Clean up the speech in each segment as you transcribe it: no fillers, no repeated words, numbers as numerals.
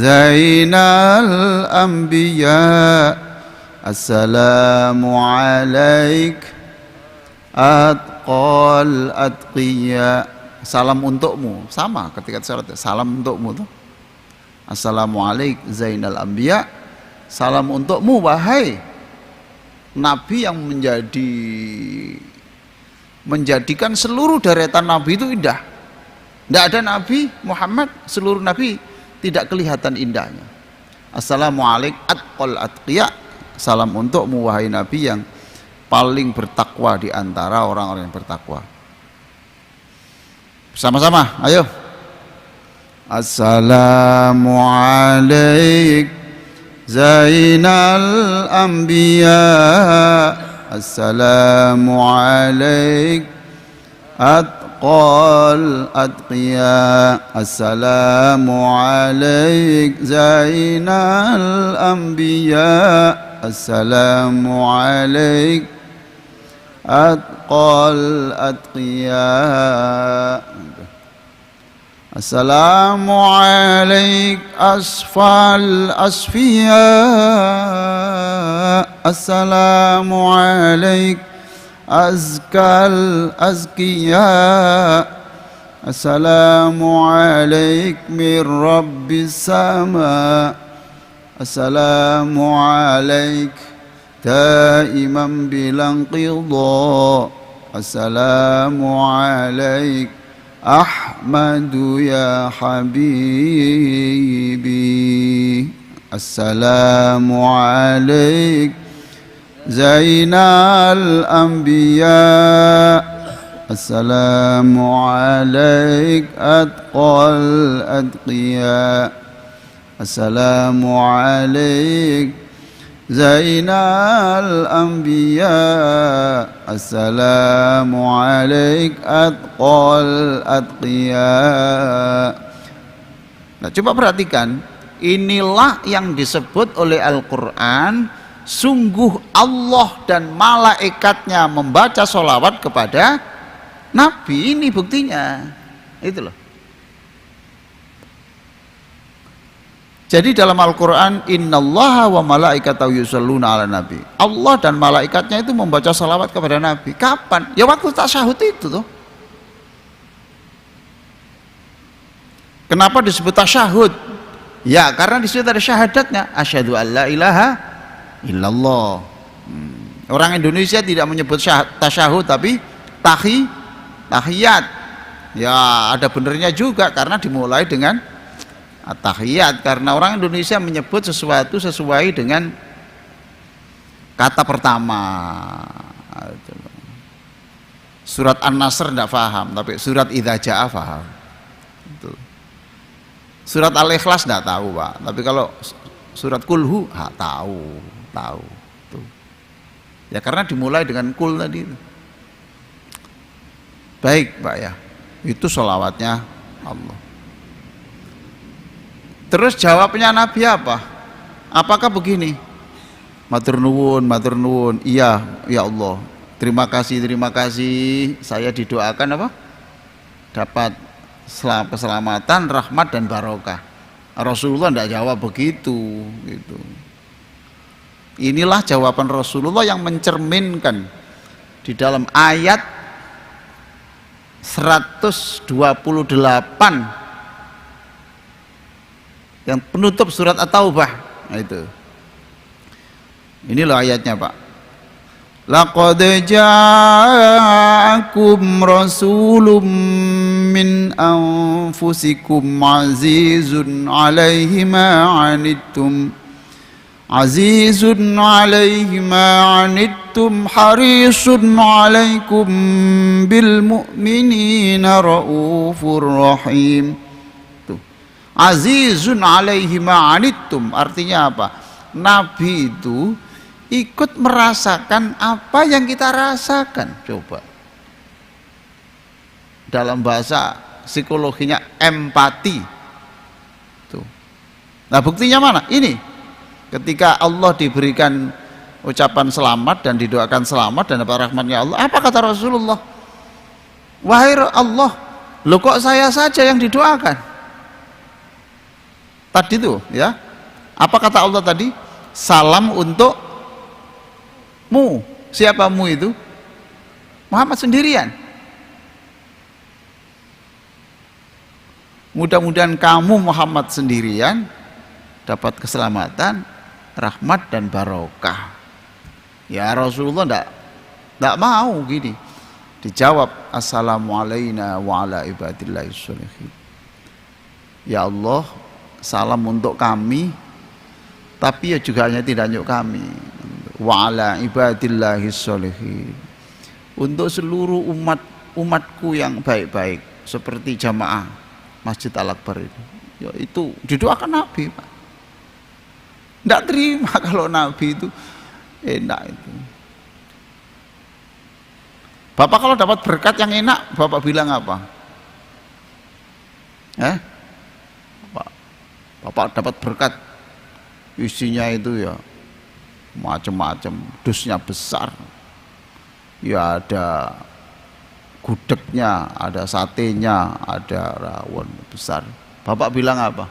Zainal Anbiya. Assalamu alaik atqal atqiya. Salam untukmu, sama ketika syarat salam untukmu tuh. Assalamu alaik Zainal Anbiya. Salam untukmu wahai Nabi yang menjadikan seluruh deretan Nabi itu indah. Tidak ada Nabi Muhammad, seluruh Nabi tidak kelihatan indahnya. Assalamualaikum atqal atqiya. Salam untukmu wahai Nabi yang paling bertakwa di antara orang-orang yang bertakwa. Sama-sama, ayo. Assalamualaikum Zainal Anbiya. Assalamualaikum atqal atqiya. Assalamualaikum Zainal Anbiya. Assalamualaikum atqal atqiya. Assalamualaikum asfal asfiya. Assalamualaikum azkal azkiya. Assalamualaikum min rabbis sama. Assalamualaikum daiman bilang qidha. Assalamualaikum Ahmadu ya habibi. Assalamualaikum Zainal Anbiya. Assalamualaikum atqal atqiya. Assalamualaikum Zainal Anbiya. Assalamualaikum atqal atqiya. Nah, coba perhatikan, inilah yang disebut oleh Al-Quran, sungguh Allah dan malaikatnya membaca sholawat kepada Nabi. Ini buktinya, itu loh. Jadi dalam Al-Quran, innallaha wa malaikatahu yusholluna ala nabi. Allah dan malaikatnya itu membaca salawat kepada Nabi. Kapan? Ya waktu tasyahud itu tuh. Kenapa disebut tasyahud? Ya karena di situ ada syahadatnya. Asyhadu an la ilaha illallah. Orang Indonesia tidak menyebut tasyahud tapi tahiyat. Ya ada benernya juga karena dimulai dengan at-tahiyat, karena orang Indonesia menyebut sesuatu sesuai dengan kata pertama. Surat An-Nasr tidak paham, tapi surat Idza Jaa paham. Surat Al-Ikhlas tidak tahu, Pak. Tapi kalau surat Kulhu tahu. Tuh. Ya karena dimulai dengan kul tadi. Baik, Pak ya. Itu sholawatnya Allah. Terus jawabnya Nabi apa? Apakah begini? Matur nuwun, iya ya Allah. Terima kasih, saya didoakan apa? Dapat keselamatan, rahmat dan barokah. Rasulullah tidak jawab begitu gitu. Inilah jawaban Rasulullah yang mencerminkan di dalam ayat 128 yang penutup surat At-Taubah. Nah itu. Ini loh ayatnya, Pak. Laqad ja'akum rasulun min anfusikum azizun 'alaihi ma 'anittum harisun 'alaikum bil mu'minina raufur rahim. Azizun alaihi ma'anittum, artinya apa? Nabi itu ikut merasakan apa yang kita rasakan. Coba dalam bahasa psikologinya empati tuh. Nah buktinya mana? Ini ketika Allah diberikan ucapan selamat dan didoakan selamat dan dapat rahmatnya Allah, apa kata Rasulullah? Wahai Allah, loh kok saya saja yang didoakan? Tadi tuh ya. Apa kata Allah tadi? Salam untukmu. Siapa mu itu? Muhammad sendirian. Mudah-mudahan kamu Muhammad sendirian dapat keselamatan, rahmat dan barokah. Ya Rasulullah enggak mau gini. Dijawab, assalamualaikum wa ala ibadillahis sholihin. Ya Allah, salam untuk kami, tapi ya juga hanya tidak hanya kami. Wa ala ibadillahis sholihin. Untuk seluruh umatku yang baik-baik, seperti jamaah Masjid Al-Akbar itu. Ya itu didoakan Nabi, Pak. Tidak terima kalau Nabi itu enak itu. Bapak kalau dapat berkat yang enak, Bapak bilang apa? Bapak dapat berkat isinya itu ya macam-macam, dusnya besar. Ya ada gudegnya, ada satenya, ada rawon besar. Bapak bilang apa?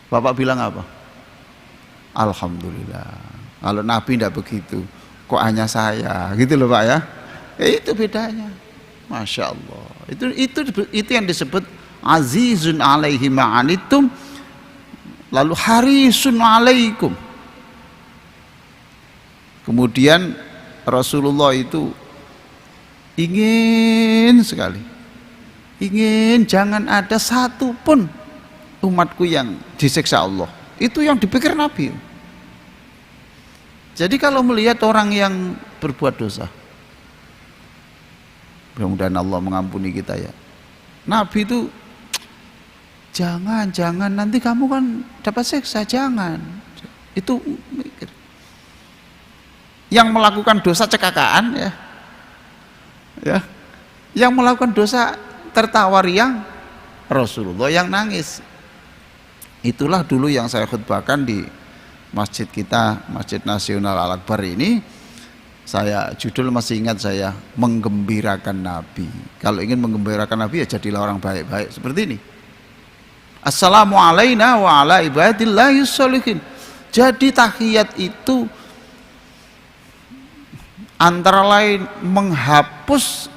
Bapak bilang apa? Alhamdulillah. Kalau Nabi tidak begitu, kok hanya saya, gitu loh Pak ya? Itu bedanya, masya Allah. Itu yang disebut azizun alaihi ma'anitum, lalu harisun alaikum. Kemudian Rasulullah itu ingin sekali, ingin jangan ada satu pun umatku yang disiksa Allah. Itu yang dipikir Nabi. Jadi kalau melihat orang yang berbuat dosa, mudah-mudahan Allah mengampuni kita ya. Nabi itu jangan nanti kamu kan dapat siksa, jangan. Itu mikir. Yang melakukan dosa cekakaan ya, yang melakukan dosa tertawa riang, Rasulullah yang nangis. Itulah dulu yang saya khutbahkan di masjid kita, Masjid Nasional Al-Akbar ini. Saya judul masih ingat saya, menggembirakan Nabi. Kalau ingin menggembirakan Nabi ya jadilah orang baik-baik seperti ini. Assalamualaikum wa ala ibadillahis sholihin. Jadi tahiyat itu antara lain menghapus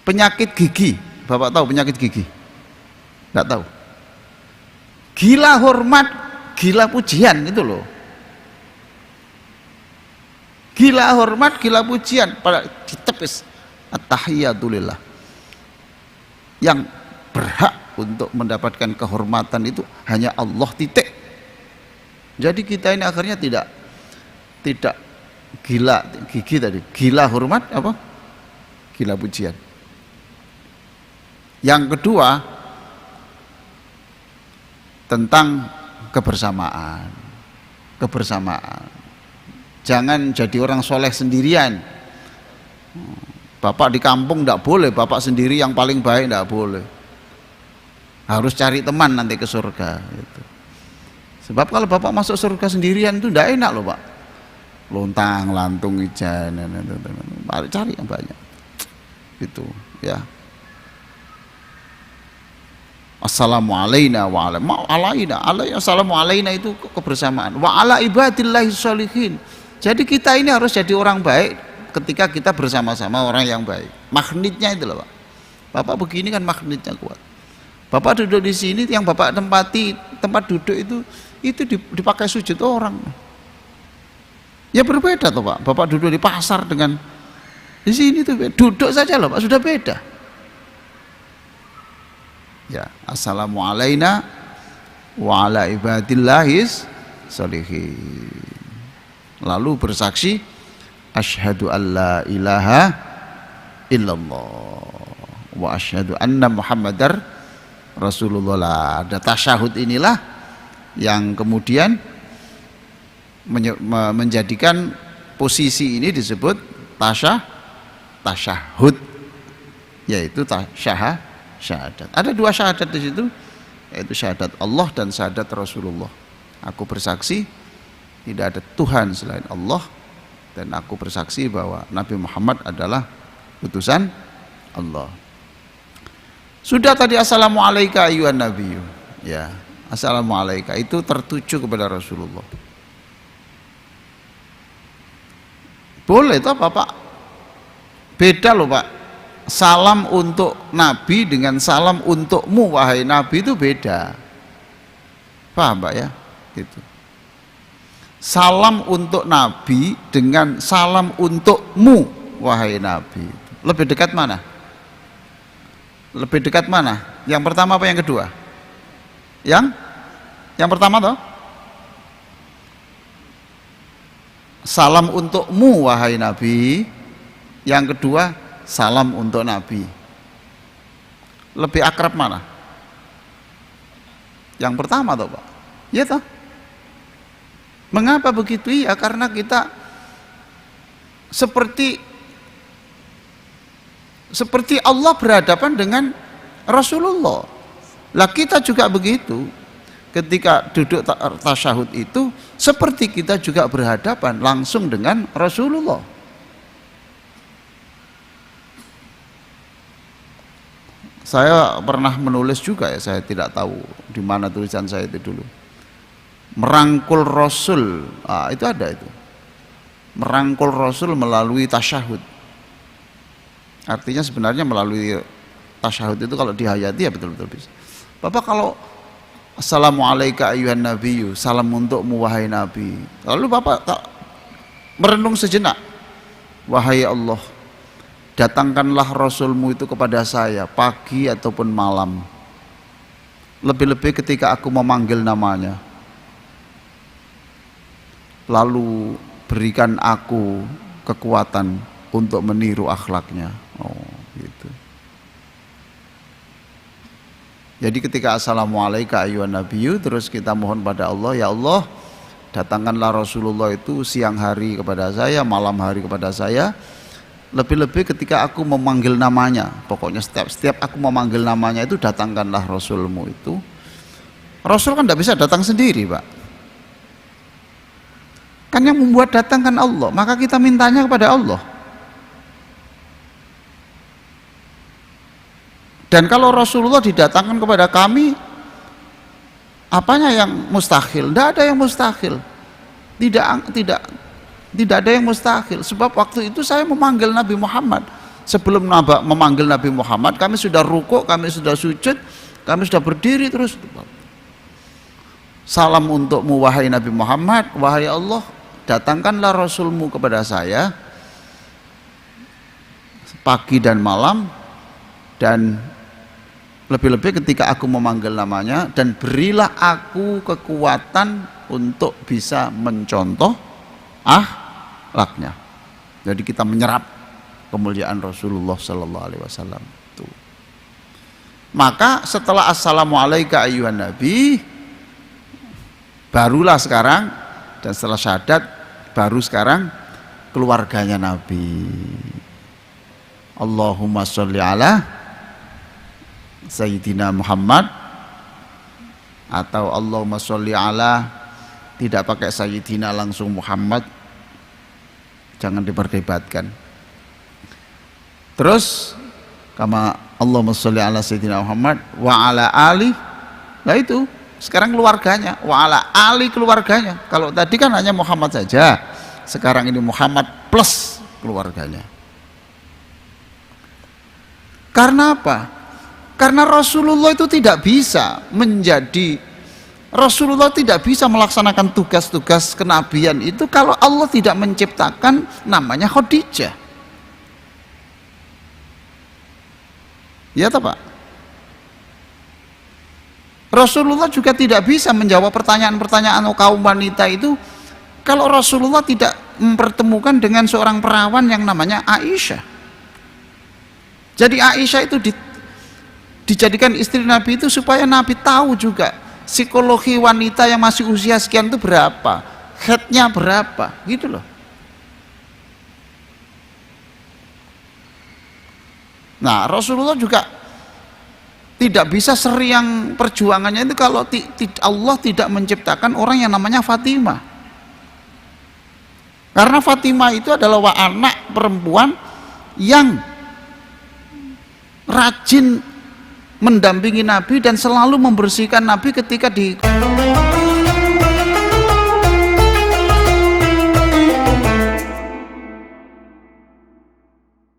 penyakit gigi. Bapak tahu penyakit gigi? Enggak tahu. Gila hormat, gila pujian itu loh. Gila hormat, gila pujian pada ditepis at-tahiyatulillah. Yang berhak untuk mendapatkan kehormatan itu hanya Allah, titik. Jadi kita ini akhirnya tidak gila gigi tadi, gila hormat apa? Gila pujian. Yang kedua tentang kebersamaan. Jangan jadi orang soleh sendirian. Bapak di kampung tidak boleh, bapak sendiri yang paling baik tidak boleh. Harus cari teman nanti ke surga. Gitu. Sebab kalau bapak masuk surga sendirian itu tidak enak loh Pak. Lontang, lantung, ijan, cari yang banyak. Gitu ya. Assalamualaikum wa ala itu kebersamaan. Wa ala ibadillahis sholihin. Jadi kita ini harus jadi orang baik ketika kita bersama-sama orang yang baik. Magnetnya itu loh Pak. Bapak begini kan magnetnya kuat. Bapak duduk di sini, yang Bapak tempati tempat duduk itu dipakai sujud orang. Ya berbeda toh Pak. Bapak duduk di pasar dengan di sini tuh duduk saja loh Pak, sudah beda. Ya, assalamualaikum wa ala ibadillahis sholihin. Lalu bersaksi asyhadu alla ilaha illallah wa asyhadu anna muhammadar rasulullah. Ada tasyahud inilah yang kemudian menjadikan posisi ini disebut tasyahud, yaitu syahadat. Ada dua syahadat di situ, yaitu syahadat Allah dan syahadat Rasulullah. Aku bersaksi tidak ada Tuhan selain Allah, dan aku bersaksi bahwa Nabi Muhammad adalah utusan Allah. Sudah tadi assalamualaikum ayyuhan nabiyyu. Ya, assalamualaikum itu tertuju kepada Rasulullah. Boleh toh Bapak? Beda loh Pak. Salam untuk Nabi dengan salam untukmu wahai Nabi itu beda. Paham Pak ya? Gitu. Salam untuk Nabi dengan salam untukmu wahai Nabi. Lebih dekat mana? Lebih dekat mana? Yang pertama apa yang kedua? Yang pertama toh? Salam untukmu wahai Nabi. Yang kedua salam untuk Nabi. Lebih akrab mana? Yang pertama toh Pak? Ya toh? Mengapa begitu? Ya karena kita seperti Allah berhadapan dengan Rasulullah. Lah kita juga begitu. Ketika duduk tasyahud itu seperti kita juga berhadapan langsung dengan Rasulullah. Saya pernah menulis juga ya, saya tidak tahu di mana tulisan saya itu dulu. Merangkul Rasul, itu ada itu. Merangkul Rasul melalui tasyahud. Artinya sebenarnya melalui tasyahud itu kalau dihayati ya betul-betul bisa. Bapak kalau assalamualaikum ayyuhan nabiyyu, salam untukmu wahai Nabi. Lalu Bapak tak merenung sejenak. Wahai Allah, datangkanlah Rasulmu itu kepada saya pagi ataupun malam. Lebih-lebih ketika aku memanggil namanya. Lalu berikan aku kekuatan untuk meniru akhlaknya. Oh, gitu. Jadi ketika assalamualaikum ayyuhan nabiyyu, terus kita mohon pada Allah, ya Allah, datangkanlah Rasulullah itu siang hari kepada saya, malam hari kepada saya. Lebih-lebih ketika aku memanggil namanya, pokoknya setiap aku memanggil namanya itu datangkanlah Rasulmu itu. Rasul kan tidak bisa datang sendiri Pak. Kan yang membuat datang kan Allah, maka kita mintanya kepada Allah. Dan kalau Rasulullah didatangkan kepada kami, apanya yang mustahil? Tidak ada yang mustahil. Tidak ada yang mustahil. Sebab waktu itu saya memanggil Nabi Muhammad. Sebelum memanggil Nabi Muhammad, kami sudah rukuk, kami sudah sujud, kami sudah berdiri terus. Salam untukmu wahai Nabi Muhammad, wahai Allah, datangkanlah Rasulmu kepada saya pagi dan malam, dan lebih-lebih ketika aku memanggil namanya, dan berilah aku kekuatan untuk bisa mencontoh akhlaknya. Jadi kita menyerap kemuliaan Rasulullah Sallallahu Alaihi Wasallam. Maka setelah assalamualaikum ayyuhan nabi, barulah sekarang, dan setelah syahadat baru sekarang keluarganya Nabi. Allahumma sholli ala Sayyidina Muhammad, atau Allahumma sholli ala, tidak pakai Sayyidina langsung Muhammad, jangan diperdebatkan. Terus kama Allahumma sholli ala Sayyidina Muhammad wa ala ali, nah itu sekarang keluarganya, wa ala ali keluarganya. Kalau tadi kan hanya Muhammad saja, sekarang ini Muhammad plus keluarganya. Karena apa? Karena Rasulullah itu tidak bisa Rasulullah tidak bisa melaksanakan tugas-tugas kenabian itu kalau Allah tidak menciptakan namanya Khadijah. Ya toh Pak? Rasulullah juga tidak bisa menjawab pertanyaan-pertanyaan kaum wanita itu kalau Rasulullah tidak mempertemukan dengan seorang perawan yang namanya Aisyah. Jadi Aisyah itu dijadikan istri Nabi itu supaya Nabi tahu juga psikologi wanita yang masih usia sekian itu berapa, headnya berapa, gitu loh. Nah Rasulullah juga tidak bisa seriang perjuangannya itu kalau Allah tidak menciptakan orang yang namanya Fatimah. Karena Fatimah itu adalah anak perempuan yang rajin mendampingi Nabi dan selalu membersihkan Nabi ketika di